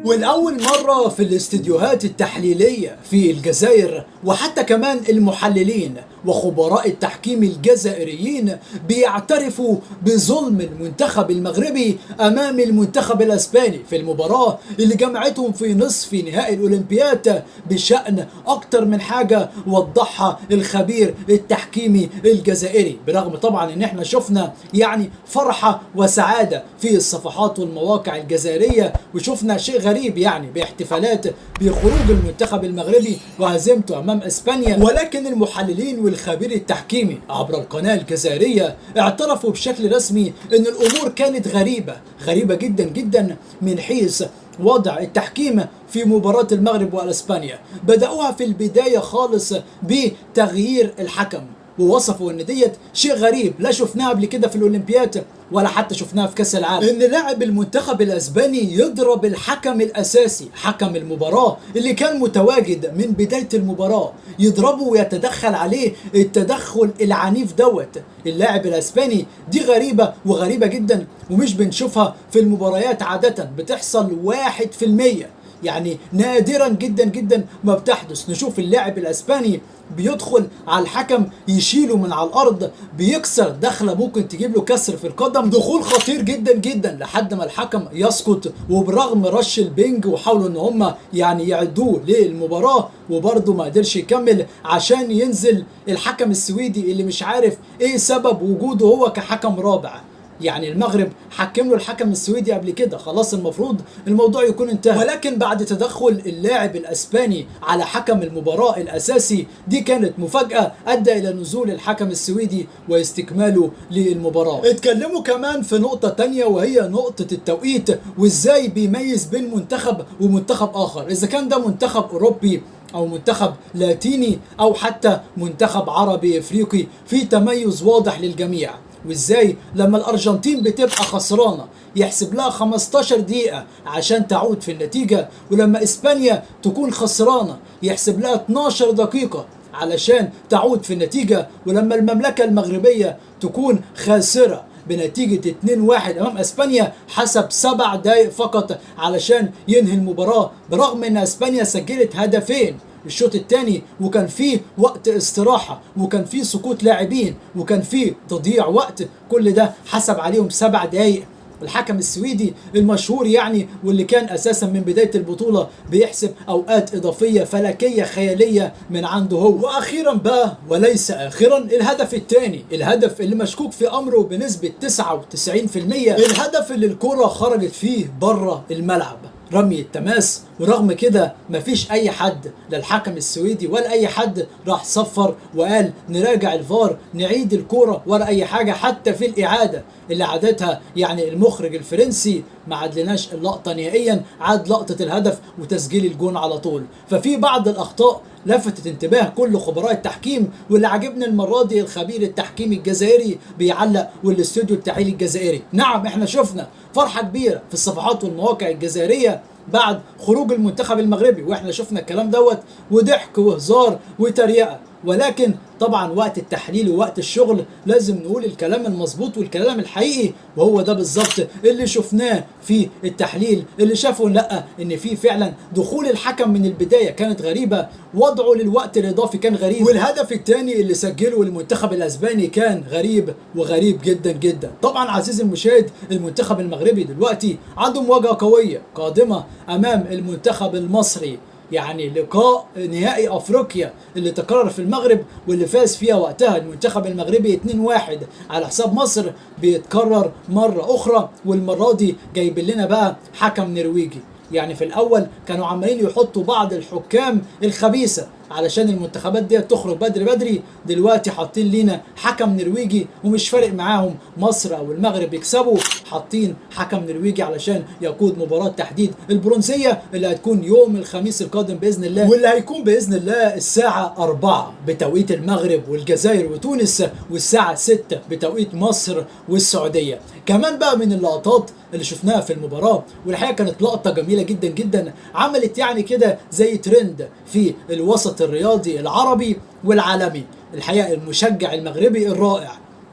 والأول مرة في الاستديوهات التحليلية في الجزائر، وحتى كمان المحللين وخبراء التحكيم الجزائريين بيعترفوا بظلم المنتخب المغربي أمام المنتخب الأسباني في المباراة اللي جمعتهم في نصف نهائي الأولمبياد بشأن أكتر من حاجة وضحها الخبير التحكيمي الجزائري. برغم طبعا ان احنا شفنا يعني فرحة وسعادة في الصفحات والمواقع الجزائرية، وشفنا شيء غريب يعني باحتفالات بخروج المنتخب المغربي وهزيمته امام اسبانيا، ولكن المحللين والخبير التحكيمي عبر القناة الجزائرية اعترفوا بشكل رسمي ان الامور كانت غريبة جدا جدا من حيث وضع التحكيم في مباراة المغرب واسبانيا. بدأوها في البداية خالص بتغيير الحكم، ووصفوا ان ديت شيء غريب لا شفناه قبل كده في الاولمبياد ولا حتى شفناها في كاس العالم، ان لاعب المنتخب الاسباني يضرب الحكم الاساسي حكم المباراه اللي كان متواجد من بدايه المباراه، يضربه ويتدخل عليه التدخل العنيف دوت اللاعب الاسباني. دي غريبه وغريبه جدا، ومش بنشوفها في المباريات عاده، بتحصل 1%، يعني نادرا جدا جدا ما بتحدث نشوف اللاعب الاسباني بيدخل على الحكم يشيله من على الارض، بيكسر دخله ممكن تجيب له كسر في القدم، دخول خطير جدا جدا لحد ما الحكم يسقط. وبرغم رش البنج وحاولوا ان هم يعني يعدوه للمباراه، وبرضه ما قدرش يكمل عشان ينزل الحكم السويدي اللي مش عارف ايه سبب وجوده هو كحكم رابع. يعني المغرب حكم له الحكم السويدي قبل كده، خلاص المفروض الموضوع يكون انتهى، ولكن بعد تدخل اللاعب الاسباني على حكم المباراة الاساسي دي كانت مفاجأة ادى الى نزول الحكم السويدي واستكماله للمباراة. اتكلموا كمان في نقطة تانية وهي نقطة التوقيت، وازاي بيميز بين منتخب ومنتخب اخر، اذا كان ده منتخب اوروبي او منتخب لاتيني او حتى منتخب عربي افريقي، في تميز واضح للجميع. وازاي لما الارجنتين بتبقى خسرانه يحسب لها 15 دقيقه عشان تعود في النتيجه، ولما اسبانيا تكون خسرانه يحسب لها 12 دقيقه علشان تعود في النتيجه، ولما المملكه المغربيه تكون خاسره بنتيجة 2-1 أمام أسبانيا حسب 7 دقايق فقط علشان ينهي المباراة، برغم أن أسبانيا سجلت هدفين الشوط الثاني، وكان فيه وقت استراحة، وكان فيه سقوط لاعبين، وكان فيه تضييع وقت، كل ده حسب عليهم 7 دقايق. الحكم السويدي المشهور يعني، واللي كان اساسا من بدايه البطوله بيحسب اوقات اضافيه فلكيه خياليه من عنده هو. واخيرا بقى وليس اخرا، الهدف الثاني، الهدف اللي مشكوك في امره بنسبه 99%، الهدف اللي الكره خرجت فيه بره الملعب، رمي التماس. ورغم كده مفيش اي حد، لا الحكم السويدي ولا اي حد راح صفر وقال نراجع الفار نعيد الكوره ولا اي حاجه. حتى في الاعاده اللي عادتها يعني المخرج الفرنسي ما عدلناش اللقطه نهائيا، عاد لقطه الهدف وتسجيل الجون على طول. ففي بعض الاخطاء لفتت انتباه كل خبراء التحكيم، واللي عجبني المره دي الخبير التحكيمي الجزائري بيعلق والاستوديو التحليلي الجزائري. نعم احنا شفنا فرحه كبيره في الصفحات والمواقع الجزائريه بعد خروج المنتخب المغربي، واحنا شفنا الكلام دوت وضحك وهزار وتريقه، ولكن طبعا وقت التحليل ووقت الشغل لازم نقول الكلام المظبوط والكلام الحقيقي، وهو ده بالظبط اللي شفناه في التحليل. اللي شافوا لا ان في فعلا دخول الحكم من البدايه كانت غريبه، وضعه للوقت الاضافي كان غريب، والهدف الثاني اللي سجله المنتخب الاسباني كان غريب وغريب جدا جدا. طبعا عزيزي المشاهد، المنتخب المغربي دلوقتي عنده مواجهه قويه قادمه امام المنتخب المصري، يعني لقاء نهائي افريقيا اللي تكرر في المغرب واللي فاز فيها وقتها المنتخب المغربي 2-1 على حساب مصر بيتكرر مره اخرى، والمره دي جايب لنا بقى حكم نرويجي. يعني في الاول كانوا عمالين يحطوا بعض الحكام الخبيثه علشان المنتخبات دي تخرج بدري بدري، دلوقتي حاطين لينا حكم نرويجي ومش فارق معاهم مصر او المغرب يكسبوا، حاطين حكم نرويجي علشان يقود مباراة تحديد البرونزية اللي هتكون يوم الخميس القادم باذن الله، واللي هيكون باذن الله الساعة 4 بتوقيت المغرب والجزائر وتونس، والساعة 6 بتوقيت مصر والسعودية. كمان بقى من اللقطات اللي شفناها في المباراة، والحقيقة كانت لقطة جميلة جدا جدا، عملت يعني كده زي ترند في الوسط الرياضي العربي والعالمي. الحقيقة المشجع المغربي الرائع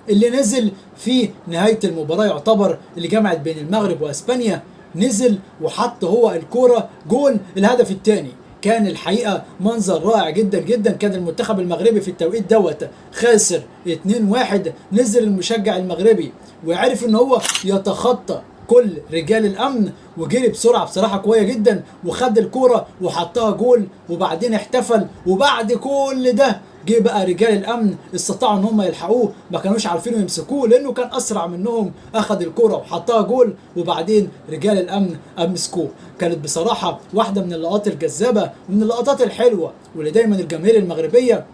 اللي نزل في نهاية المباراة، يعتبر اللي جمعت بين المغرب واسبانيا، نزل وحط هو الكرة جول الهدف الثاني. كان الحقيقة منظر رائع جدا جدا. كان المنتخب المغربي في التوقيت دوت خاسر 2-1. نزل المشجع المغربي وعرف ان هو يتخطى كل رجال الامن وجري بسرعه بصراحه قويه جدا وخد الكوره وحطها جول وبعدين احتفل. وبعد كل ده جه بقى رجال الامن استطاعوا ان هم يلحقوه، ما كانوش عارفين يمسكوه لانه كان اسرع منهم. اخذ الكوره وحطها جول وبعدين رجال الامن مسكوه. كانت بصراحه واحده من اللقطات الجذابه ومن اللقطات الحلوه واللي دايما الجماهير المغربيه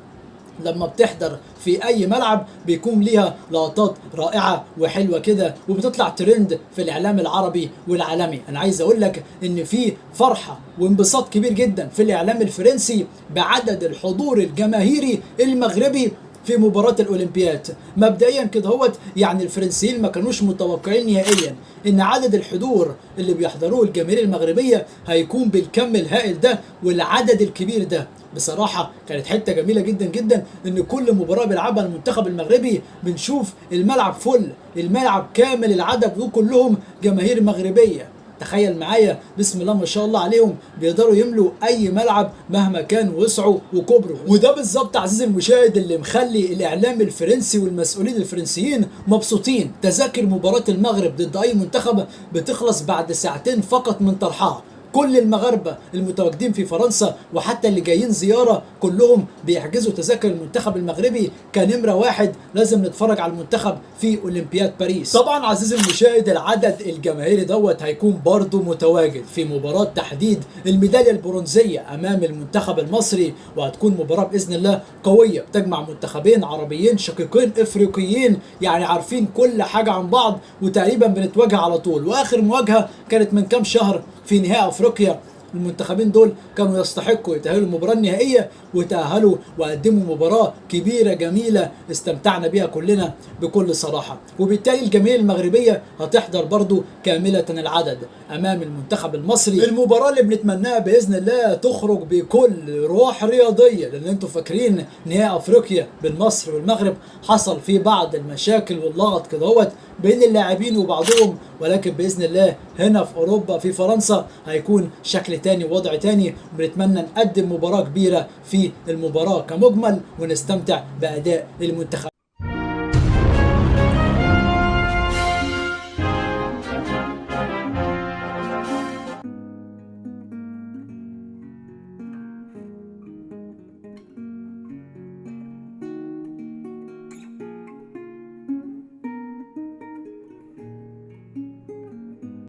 لما بتحضر في اي ملعب بيكون ليها لقطات رائعه وحلوه كده وبتطلع ترند في الاعلام العربي والعالمي. انا عايز اقول لك ان في فرحه وانبساط كبير جدا في الاعلام الفرنسي بعدد الحضور الجماهيري المغربي في مباراة الأولمبياد. مبدئيا كده هوت يعني الفرنسيين ما كانوش متوقعين نهائيا إن عدد الحضور اللي بيحضروه الجماهير المغربية هيكون بالكم الهائل ده والعدد الكبير ده. بصراحة كانت حتة جميلة جدا جدا إن كل مباراة بيلعبها المنتخب المغربي بنشوف الملعب فل، الملعب كامل العدد وكلهم جماهير مغربية. تخيل معايا بسم الله ما شاء الله عليهم بيقدروا يملوا اي ملعب مهما كان وسعه وكبره. وده بالظبط عزيزي المشاهد اللي مخلي الاعلام الفرنسي والمسؤولين الفرنسيين مبسوطين. تذاكر مباراة المغرب ضد اي منتخب بتخلص بعد ساعتين فقط من طرحها. كل المغاربة المتواجدين في فرنسا وحتى اللي جايين زيارة كلهم بيحجزوا تذاكر المنتخب المغربي كنمرة واحد. لازم نتفرج على المنتخب في أولمبياد باريس. طبعا عزيزي المشاهد العدد الجماهيري دوت هيكون برضه متواجد في مباراة تحديد الميدالية البرونزية أمام المنتخب المصري، وهتكون مباراة بإذن الله قوية تجمع منتخبين عربيين شقيقين إفريقيين يعني عارفين كل حاجة عن بعض وتقريبا بنتواجه على طول. وآخر مواجهة كانت من كام شهر في نهائي افريقيا. المنتخبين دول كانوا يستحقوا يتأهلوا المباراة النهائية وتأهلوا وقدموا مباراة كبيرة جميلة استمتعنا بها كلنا بكل صراحة. وبالتالي الجماهير المغربية هتحضر برضو كاملة العدد أمام المنتخب المصري. المباراة اللي بنتمناها بإذن الله تخرج بكل روح رياضية، لأن انتوا فاكرين نهائي أفريقيا بين مصر والمغرب حصل فيه بعض المشاكل واللغط كدهوت بين اللاعبين وبعضهم، ولكن بإذن الله هنا في أوروبا في فرنسا هيكون شكل تاني ووضع تاني. بنتمنى نقدم مباراة كبيرة في المباراة كمجمل ونستمتع بأداء المنتخب.